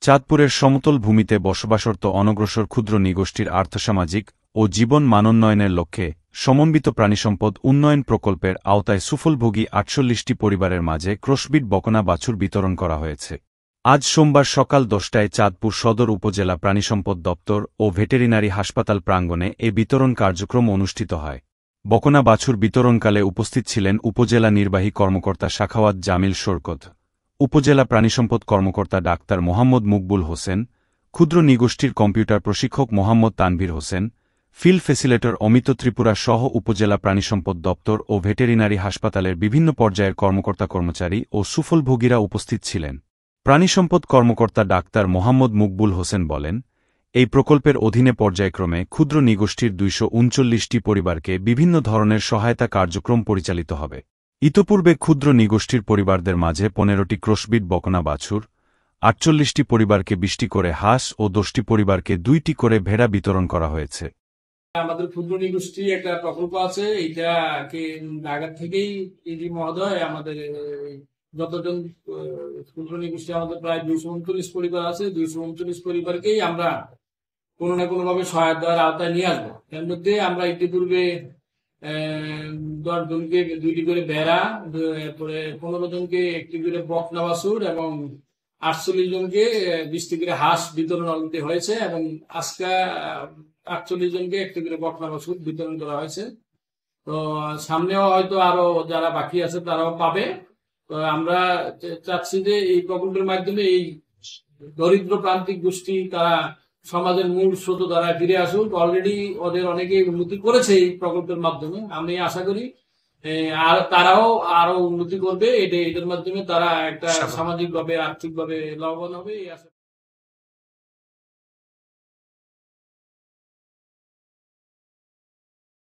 চাঁদপুরের সমতল ভূমিতে বসবাসরত অনগ্রসর ক্ষুদ্র নৃগোষ্ঠীর আর্থসামাজিক ও জীবন মানোন্নয়নের লক্ষ্যে সমন্বিত প্রাণিসম্পদ উন্নয়ন প্রকল্পের আওতায় সুফলভোগী ৪৮টি পরিবারের মাঝে ক্রসবিট বকনা বাছুর বিতরণ করা হয়েছে। আজ সোমবার সকাল ১০টায় চাঁদপুর সদর উপজেলা প্রাণিসম্পদ দপ্তর ও ভেটেরিনারি হাসপাতাল প্রাঙ্গণে এ বিতরণ কার্যক্রম অনুষ্ঠিত হয়। বকনা বাছুর বিতরণকালে উপস্থিত ছিলেন উপজেলা নির্বাহী কর্মকর্তা সাখাওয়াত জামিল শরকত, উপজেলা প্রাণিসম্পদ কর্মকর্তা ডাক্তার মোহাম্মদ মকবুল হোসেন, ক্ষুদ্র নৃগোষ্ঠীর কম্পিউটার প্রশিক্ষক মোহাম্মদ তানভীর হোসেন, ফিল্ড ফেসিলেটর অমিত ত্রিপুরা সহ উপজেলা প্রাণিসম্পদ দপ্তর ও ভেটেরিনারি হাসপাতালের বিভিন্ন পর্যায়ের কর্মকর্তা কর্মচারী ও সুফলভোগীরা উপস্থিত ছিলেন। প্রাণিসম্পদ কর্মকর্তা ডাক্তার মোহাম্মদ মকবুল হোসেন বলেন, এই প্রকল্পের অধীনে পর্যায়ক্রমে ক্ষুদ্র নৃগোষ্ঠীর ২৩৯টি পরিবারকে বিভিন্ন ধরনের সহায়তা কার্যক্রম পরিচালিত হবে। ইতপূর্বে ক্ষুদ্র নৃগোষ্ঠীর পরিবারদের মাঝে ১৫টি ক্রসবিট বকনা বাছুর, ৪৮টি পরিবারকে ২০টি করে হাঁস ও ১০টি পরিবারকে ২টি করে ভেড়া বিতরণ করা হয়েছে। আমাদের ক্ষুদ্র নৃগোষ্ঠী একটা প্রকল্প আছে, এইটাকে আগে থেকেই ইডি মহোদয় আমাদের যতজন ক্ষুদ্র নৃগোষ্ঠী আমাদের প্রায় ২৩৯ পরিবার আছে, ২৩৯ পরিবারকেই আমরা কোনো না কোনো ভাবে সহায়তার আওতায় নিয়ে আসবো। এর মধ্যে আমরা ইতিপূর্বে ১০ জনকে ২টি করে ভেড়া, এরপরে ১৫ জনকে একটি করে বকনা বাছুর এবং ৪৮ জনকে ২০টি করে হাঁস বিতরণ অলরেডি হয়েছে এবং আজকে ৪৮ জনকে একটি করে বকনা বাছুর বিতরণ করা হয়েছে। তো সামনেও হয়তো আরো যারা বাকি আছে তারাও পাবে। তো আমরা চাচ্ছি যে এই প্রকল্পের মাধ্যমে এই দরিদ্র প্রান্তিক গোষ্ঠী তারা সমাজের মূল স্রোত দ্বারা ফিরে আসুক। অলরেডি ওদের অনেকে উন্নতি করেছে এই প্রকল্পের মাধ্যমে, আমি আশা করি আর তারাও আরো উন্নতি করবে। এদের মাধ্যমে তারা একটা সামাজিকভাবে আর্থিকভাবে লাভবান হবে এই আশা।